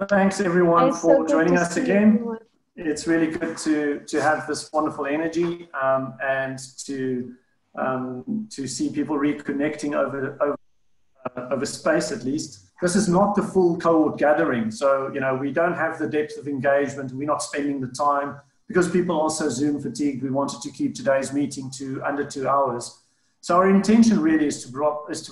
Thanks everyone for joining us again. Everyone. It's really good to have this wonderful energy and to see people reconnecting over space at least. This is not the full cohort gathering, so we don't have the depth of engagement. We're not spending the time because people are also Zoom fatigued. We wanted to keep today's meeting to under 2 hours. So our intention really is to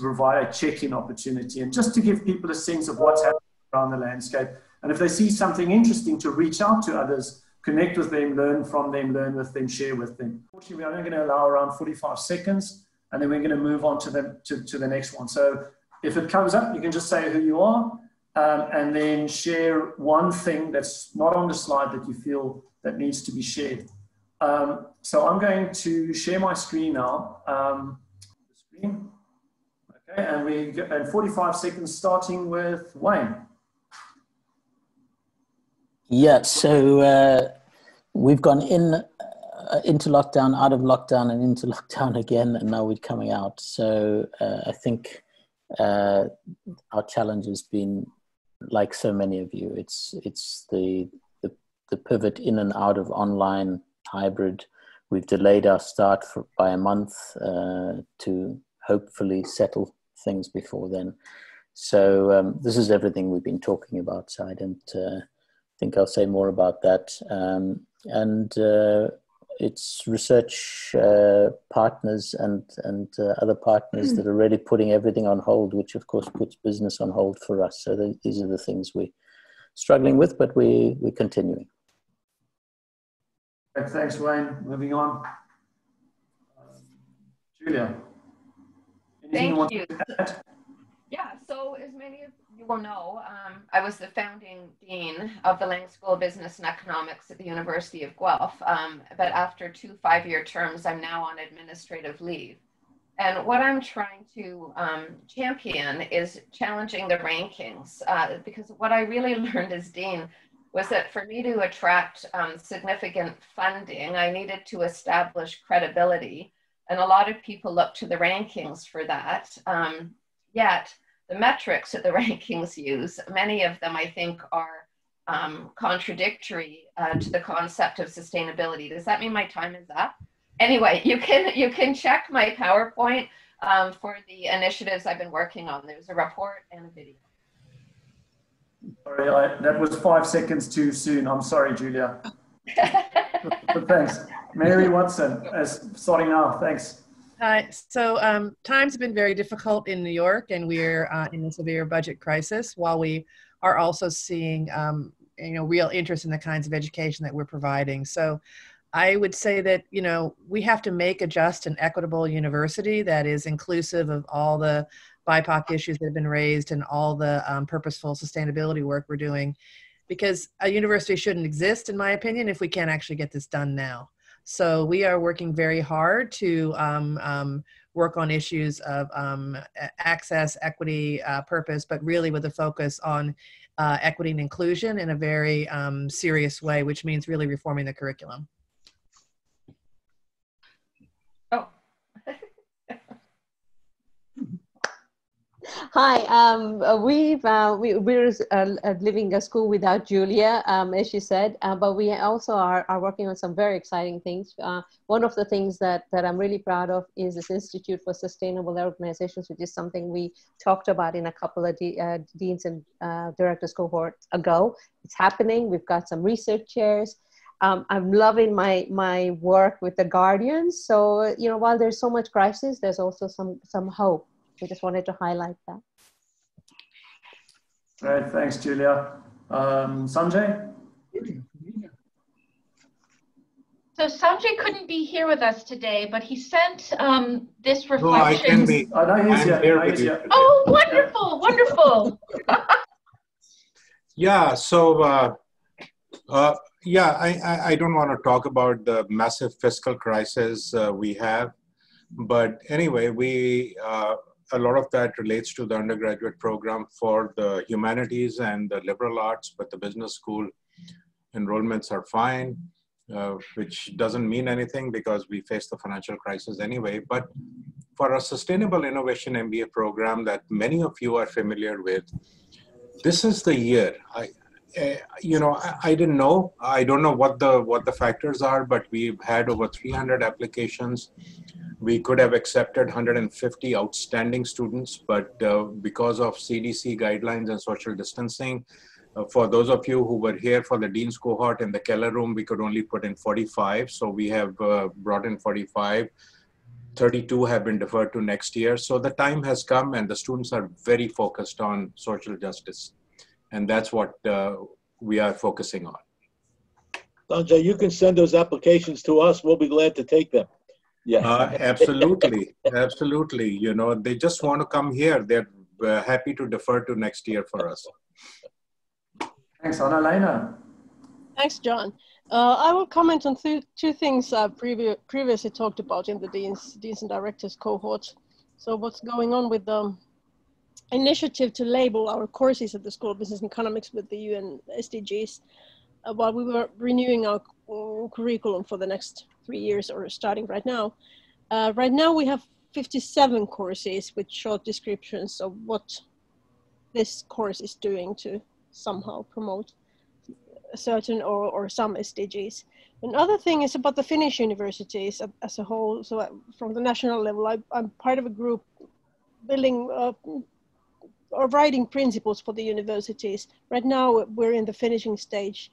provide a check-in opportunity and just to give people a sense of what's happening around the landscape. And if they see something interesting, to reach out to others, connect with them, learn from them, learn with them, share with them. Unfortunately, we're only going to allow around 45 seconds, and then we're going to move on to the next one. So if it comes up, you can just say who you are, and then share one thing that's not on the slide that you feel that needs to be shared. So I'm going to share my screen now. Okay, and we get 45 seconds starting with Wayne. Yeah, so we've gone into lockdown, out of lockdown, and into lockdown again, and now we're coming out. So I think our challenge has been, like so many of you, it's the pivot in and out of online hybrid. We've delayed our start by a month to hopefully settle things before then. So this is everything we've been talking about, so I don't think I'll say more about that. It's research partners and other partners that are really putting everything on hold, which of course puts business on hold for us. So these are the things we're struggling with, but we're continuing. Thanks, Wayne. Moving on. Julia. Thank you. Yeah, so as many of you will know, I was the founding dean of the Lang School of Business and Economics at the University of Guelph. But after 2 5-year terms, I'm now on administrative leave. And what I'm trying to champion is challenging the rankings, because what I really learned as dean was that for me to attract significant funding, I needed to establish credibility. And a lot of people look to the rankings for that. Yet the metrics that the rankings use, many of them I think are contradictory to the concept of sustainability. Does that mean my time is up? Anyway, you can check my PowerPoint for the initiatives I've been working on. There's a report and a video. Sorry, that was 5 seconds too soon. I'm sorry, Julia. But thanks. Mary Watson, starting now. Thanks. So times have been very difficult in New York, and we're in a severe budget crisis, while we are also seeing real interest in the kinds of education that we're providing. So I would say that we have to make a just and equitable university that is inclusive of all the BIPOC issues that have been raised and all the purposeful sustainability work we're doing, because a university shouldn't exist, in my opinion, if we can't actually get this done now. So we are working very hard to work on issues of access, equity, purpose, but really with a focus on equity and inclusion in a very serious way, which means really reforming the curriculum. Oh. Hi, we're living a school without Julia, as she said, but we also are working on some very exciting things. One of the things that I'm really proud of is this Institute for Sustainable Organizations, which is something we talked about in a couple of Deans and Directors cohorts ago. It's happening. We've got some research chairs. I'm loving my work with the Guardians. So, while there's so much crisis, there's also some hope. We just wanted to highlight that. Great, thanks, Julia. Sanjay? So Sanjay couldn't be here with us today, but he sent this reflection. No, I can be. I know he's here with you. Oh, wonderful, wonderful. Yeah, so I don't want to talk about the massive fiscal crisis we have, but anyway, a lot of that relates to the undergraduate program for the humanities and the liberal arts, but the business school enrollments are fine, which doesn't mean anything because we face the financial crisis anyway. But for a sustainable innovation MBA program that many of you are familiar with, this is the year. you know, I didn't know. I don't know what the factors are, but we've had over 300 applications. We could have accepted 150 outstanding students, but because of CDC guidelines and social distancing, for those of you who were here for the Dean's Cohort in the Keller room, we could only put in 45. So we have brought in 45. 32 have been deferred to next year. So the time has come and the students are very focused on social justice. And that's what we are focusing on. Sanjay, you can send those applications to us. We'll be glad to take them. Yeah. Absolutely. Absolutely. You know, they just want to come here. They're happy to defer to next year for us. Thanks, Annalena. Thanks, John. I will comment on two things previously talked about in the Deans and Directors cohort. So what's going on with the initiative to label our courses at the School of Business and Economics with the UN SDGs while we were renewing our curriculum for the next 3 years, or starting right now. Right now we have 57 courses with short descriptions of what this course is doing to somehow promote certain or some SDGs. Another thing is about the Finnish universities as a whole. So from the national level, I'm part of a group building or writing principles for the universities. Right now, we're in the finishing stage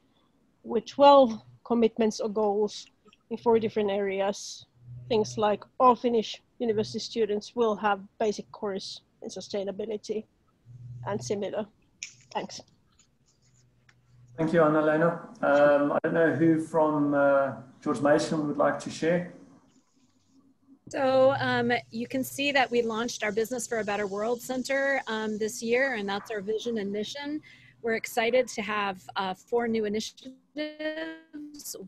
with 12 commitments or goals in 4 different areas. Things like all Finnish university students will have basic course in sustainability and similar. Thanks. Thank you, Annalena. I don't know who from George Mason would like to share. So you can see that we launched our Business for a Better World Center this year, and that's our vision and mission. We're excited to have 4 new initiatives.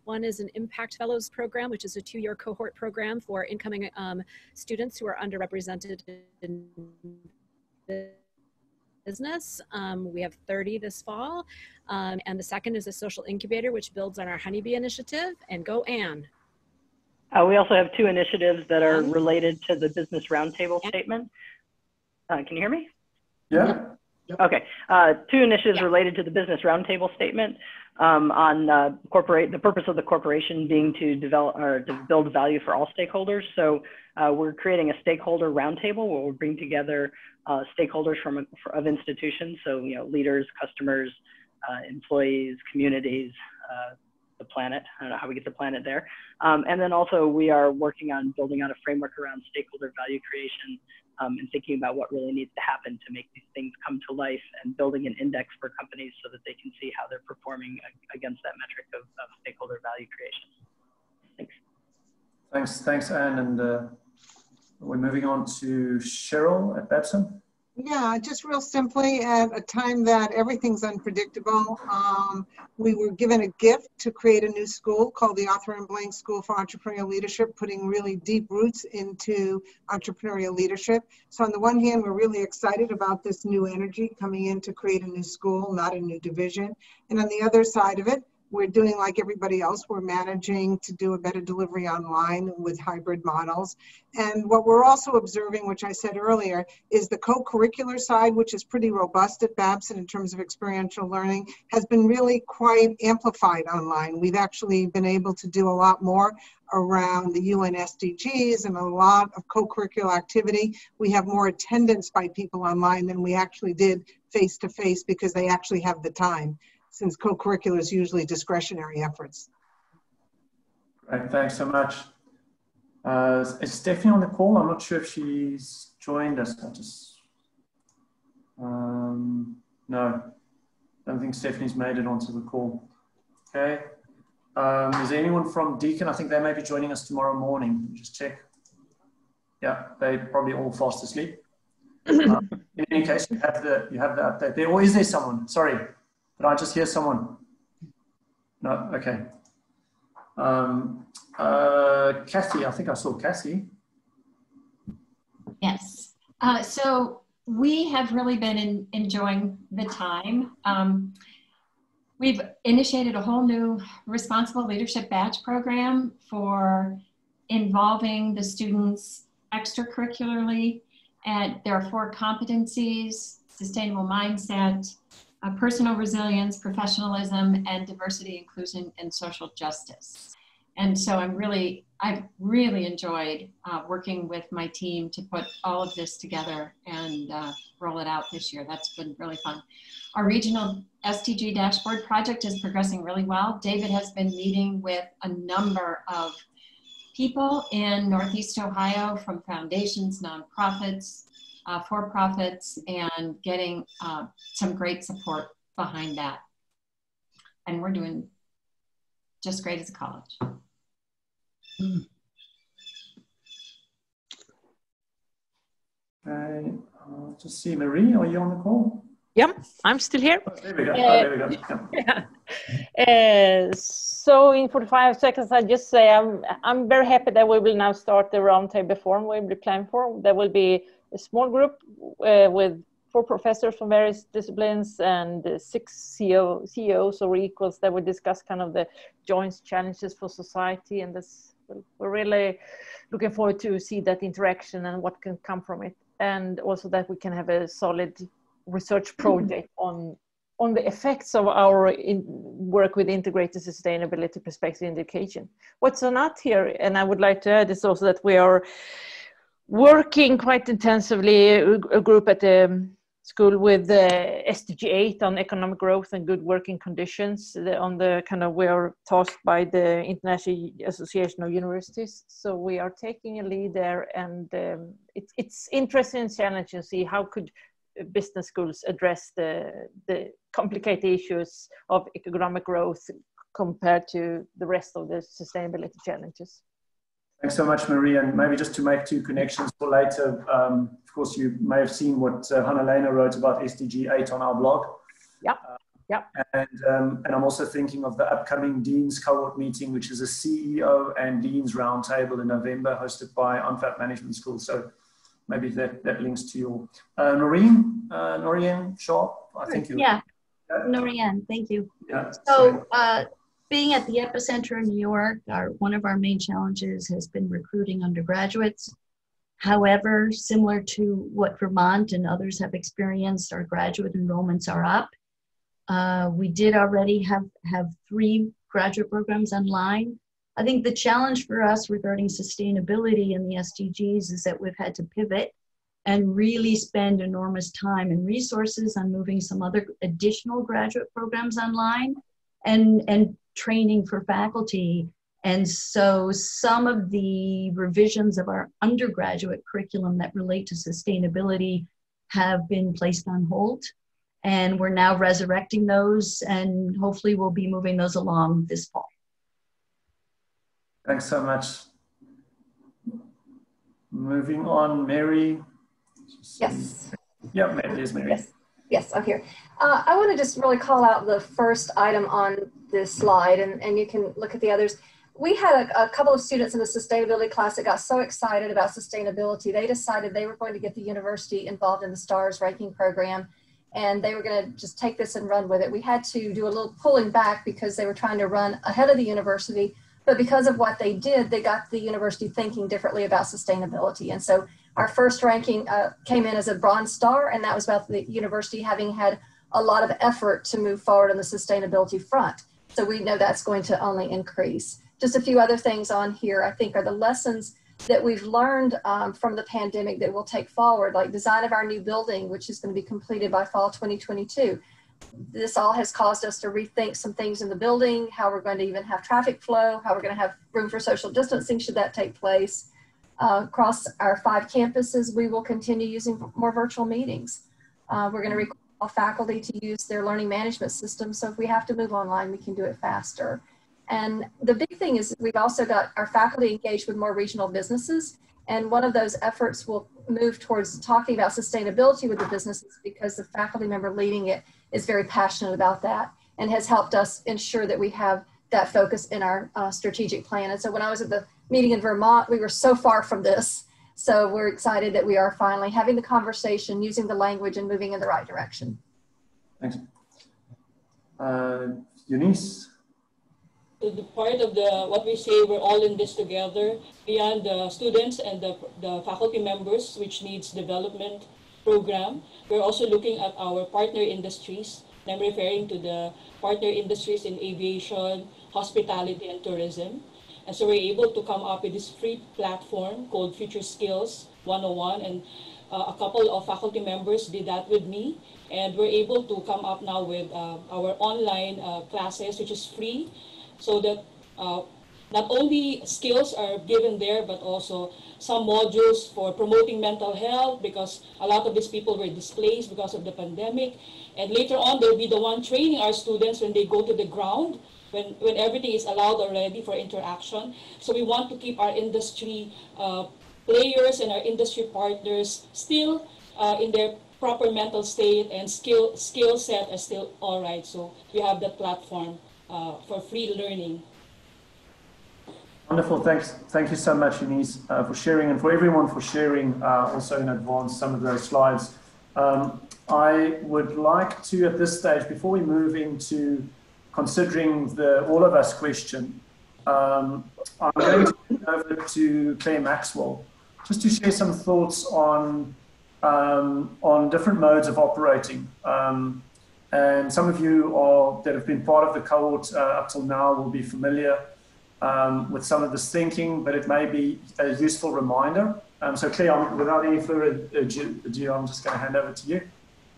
One is an Impact Fellows program, which is a 2-year cohort program for incoming students who are underrepresented in business. We have 30 this fall. And the second is a social incubator, which builds on our Honeybee initiative. And go, Anne. We also have 2 initiatives that are related to the Business Roundtable statement. Can you hear me? Yeah. Okay. 2 initiatives related to the Business Roundtable statement on the purpose of the corporation being to develop or to build value for all stakeholders. So we're creating a stakeholder roundtable where we'll bring together stakeholders of institutions. So, you know, leaders, customers, employees, communities, the planet. I don't know how we get the planet there. And then also we are working on building out a framework around stakeholder value creation and thinking about what really needs to happen to make these things come to life, and building an index for companies so that they can see how they're performing against that metric of stakeholder value creation. Thanks. Thanks, Anne. And we're moving on to Cheryl at Babson. Yeah, just real simply, at a time that everything's unpredictable, we were given a gift to create a new school called the Arthur M. Blank School for Entrepreneurial Leadership, putting really deep roots into entrepreneurial leadership. So on the one hand, we're really excited about this new energy coming in to create a new school, not a new division. And on the other side of it, we're doing like everybody else. We're managing to do a better delivery online with hybrid models. And what we're also observing, which I said earlier, is the co-curricular side, which is pretty robust at Babson in terms of experiential learning, has been really quite amplified online. We've actually been able to do a lot more around the UN SDGs and a lot of co-curricular activity. We have more attendance by people online than we actually did face-to-face because they actually have the time, since co-curricular is usually discretionary efforts. Great, thanks so much. Is Stephanie on the call? I'm not sure if she's joined us. No, I don't think Stephanie's made it onto the call. Okay. Is there anyone from Deakin? I think they may be joining us tomorrow morning. Just check. Yeah, they're probably all fast asleep. In any case, you have the update there. Or is there someone? Sorry. Did I just hear someone? No, okay. Kathy, I think I saw Cassie. Yes. So we have really been enjoying the time. We've initiated a whole new responsible leadership badge program for involving the students extracurricularly. And there are 4 competencies: sustainable mindset, personal resilience, professionalism, and diversity, inclusion, and social justice. And so I've really enjoyed working with my team to put all of this together and roll it out this year. That's been really fun. Our regional SDG dashboard project is progressing really well. David has been meeting with a number of people in Northeast Ohio, from foundations, nonprofits, for-profits, and getting some great support behind that. And we're doing just great as a college. Okay, just see, Marie, are you on the call? Yep, I'm still here. Oh, there we go. There we go. Yeah. So in 45 seconds, I just say I'm very happy that we will now start the roundtable forum we planned for. There will be a small group with 4 professors from various disciplines and 6 CEOs or equals that will discuss kind of the joint challenges for society. And this, we're really looking forward to see that interaction and what can come from it. And also that we can have a solid research project on the effects of our work with integrated sustainability perspective in education. What's not here, and I would like to add, is also that we are working quite intensively, a group at the school with SDG8 on economic growth and good working conditions. On the kind of, we are tasked by the International Association of Universities. So we are taking a lead there, and it's interesting and challenging to see how could business schools address the complicated issues of economic growth compared to the rest of the sustainability challenges. Thanks so much, Marie. And maybe just to make 2 connections for later, of course, you may have seen what Hannah-Lena wrote about SDG8 on our blog. Yeah, yeah. And I'm also thinking of the upcoming Deans Cohort meeting, which is a CEO and Deans Roundtable in November, hosted by UNFAP Management School. So maybe that links to your Noreen Sharp, I think you. Yeah, Noreen, thank you. Yeah, so being at the epicenter in New York, one of our main challenges has been recruiting undergraduates. However, similar to what Vermont and others have experienced, our graduate enrollments are up. We did already have 3 graduate programs online. I think the challenge for us regarding sustainability in the SDGs is that we've had to pivot and really spend enormous time and resources on moving some other additional graduate programs online and training for faculty. And so some of the revisions of our undergraduate curriculum that relate to sustainability have been placed on hold. And we're now resurrecting those, and hopefully we'll be moving those along this fall. Thanks so much. Moving on, Mary. Yes. Yeah, there's Mary. Yes, I'm here. I want to just really call out the first item on this slide, and you can look at the others. We had a couple of students in the sustainability class that got so excited about sustainability, they decided they were going to get the university involved in the STARS ranking program, and they were going to just take this and run with it. We had to do a little pulling back because they were trying to run ahead of the university, but because of what they did, they got the university thinking differently about sustainability. And so our first ranking came in as a bronze star, and that was about the university having had a lot of effort to move forward on the sustainability front. So we know that's going to only increase. Just a few other things on here, I think, are the lessons that we've learned from the pandemic that we'll take forward, like design of our new building, which is going to be completed by fall 2022. This all has caused us to rethink some things in the building, how we're going to even have traffic flow, how we're going to have room for social distancing should that take place. Across our 5 campuses, we will continue using more virtual meetings. We're going to require faculty to use their learning management system, so if we have to move online, we can do it faster. And the big thing is we've also got our faculty engaged with more regional businesses, and one of those efforts will move towards talking about sustainability with the businesses because the faculty member leading it is very passionate about that and has helped us ensure that we have that focus in our strategic plan. And so when I was at the meeting in Vermont, we were so far from this. So we're excited that we are finally having the conversation, using the language, and moving in the right direction. Thanks. Eunice? The part of what we say, we're all in this together, beyond the students and the faculty members, which needs development program. We're also looking at our partner industries And I'm referring to the partner industries in aviation, hospitality, and tourism. And so we're able to come up with this free platform called Future Skills 101, and a couple of faculty members did that with me. And we're able to come up now with our online classes, which is free, so that not only skills are given there, but also some modules for promoting mental health, because a lot of these people were displaced because of the pandemic. And later on, they'll be the one training our students when they go to the ground, when everything is allowed already for interaction. So we want to keep our industry players and our industry partners still in their proper mental state, and skill set are still all right. So we have that platform for free learning. Wonderful, thanks. Thank you so much, Eunice, for sharing, and for everyone for sharing also in advance some of those slides. I would like to, at this stage, before we move into considering the all of us question, I'm going to hand over to Claire Maxwell, just to share some thoughts on different modes of operating. And some of you that have been part of the cohort up till now will be familiar with some of this thinking, but it may be a useful reminder. So Claire, without any further ado, I'm just going to hand over to you.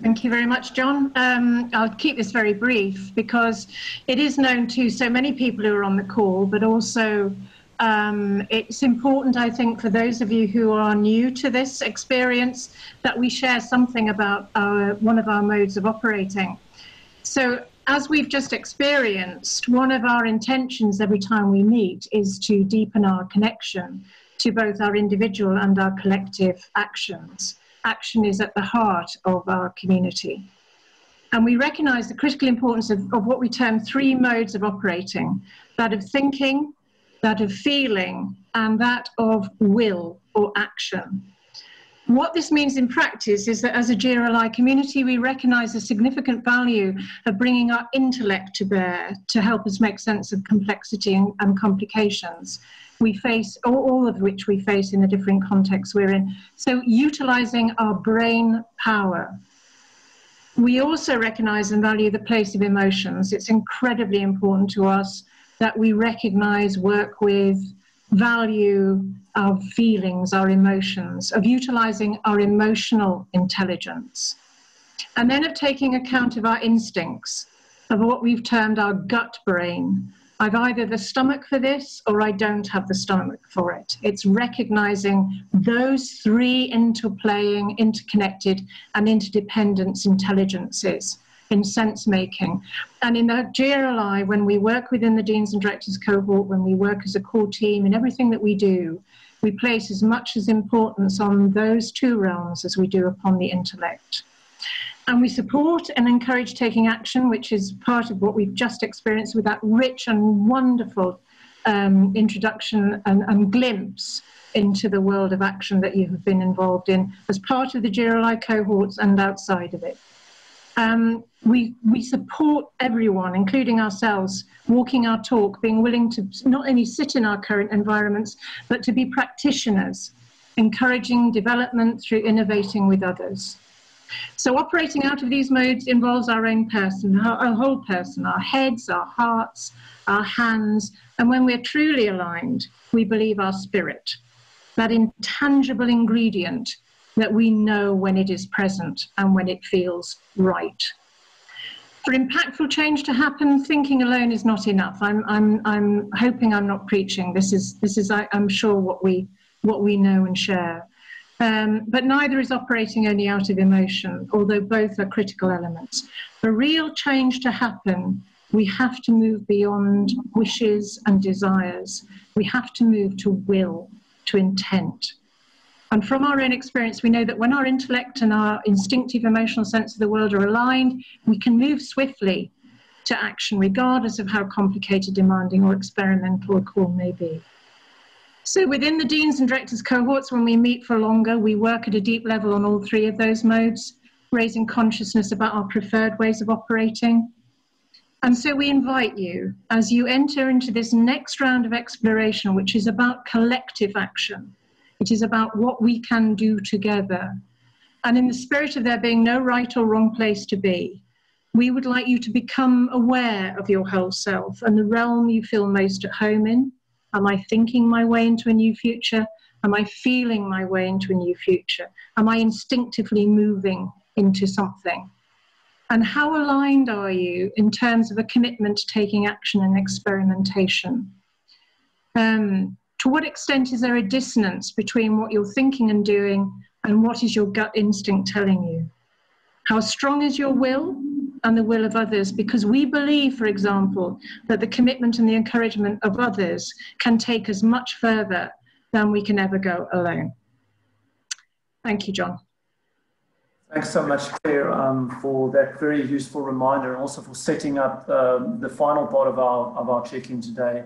Thank you very much, John. I'll keep this very brief because it is known to so many people who are on the call, but also it's important, I think, for those of you who are new to this experience, that we share something about one of our modes of operating. So as we've just experienced, one of our intentions every time we meet is to deepen our connection to both our individual and our collective actions. Action is at the heart of our community. And we recognize the critical importance of what we term three modes of operating: that of thinking, that of feeling, and that of will or action. What this means in practice is that as a GRLI community, we recognize the significant value of bringing our intellect to bear to help us make sense of complexity and complications we face, all of which we face in the different contexts we're in. So utilizing our brain power. We also recognize and value the place of emotions. It's incredibly important to us that we recognize, work with, value our feelings, our emotions, of utilizing our emotional intelligence, and then of taking account of our instincts, of what we've termed our gut brain. I've either the stomach for this or I don't have the stomach for it. It's recognizing those three interplaying, interconnected and interdependent intelligences in sense making. And in the GRLI, when we work within the Deans and Directors Cohort, when we work as a core team in everything that we do, we place as much as importance on those two realms as we do upon the intellect. And we support and encourage taking action, which is part of what we've just experienced with that rich and wonderful introduction and glimpse into the world of action that you have been involved in as part of the GRLI cohorts and outside of it. We support everyone, including ourselves, walking our talk, being willing to not only sit in our current environments, but to be practitioners, encouraging development through innovating with others. So operating out of these modes involves our own person, our whole person, our heads, our hearts, our hands, and when we're truly aligned, we believe our spirit, that intangible ingredient that we know when it is present and when it feels right. For impactful change to happen, thinking alone is not enough. I'm hoping I'm not preaching. This is I'm sure what we know and share. But neither is operating only out of emotion, although both are critical elements. For real change to happen, we have to move beyond wishes and desires. We have to move to will, to intent. And from our own experience, we know that when our intellect and our instinctive emotional sense of the world are aligned, we can move swiftly to action, regardless of how complicated, demanding, or experimental a call may be. So within the Deans and Directors cohorts, when we meet for longer, we work at a deep level on all three of those modes, raising consciousness about our preferred ways of operating. And so we invite you, as you enter into this next round of exploration, which is about collective action, it is about what we can do together. And in the spirit of there being no right or wrong place to be, We would like you to become aware of your whole self and the realm you feel most at home in. Am I thinking my way into a new future? Am I feeling my way into a new future? Am I instinctively moving into something? And how aligned are you in terms of a commitment to taking action and experimentation? To what extent is there a dissonance between what you're thinking and doing and what is your gut instinct telling you? How strong is your will and the will of others? Because we believe, for example, that the commitment and the encouragement of others can take us much further than we can ever go alone. Thank you, John. Thanks so much, Claire, for that very useful reminder, and also for setting up the final part of our check-in today.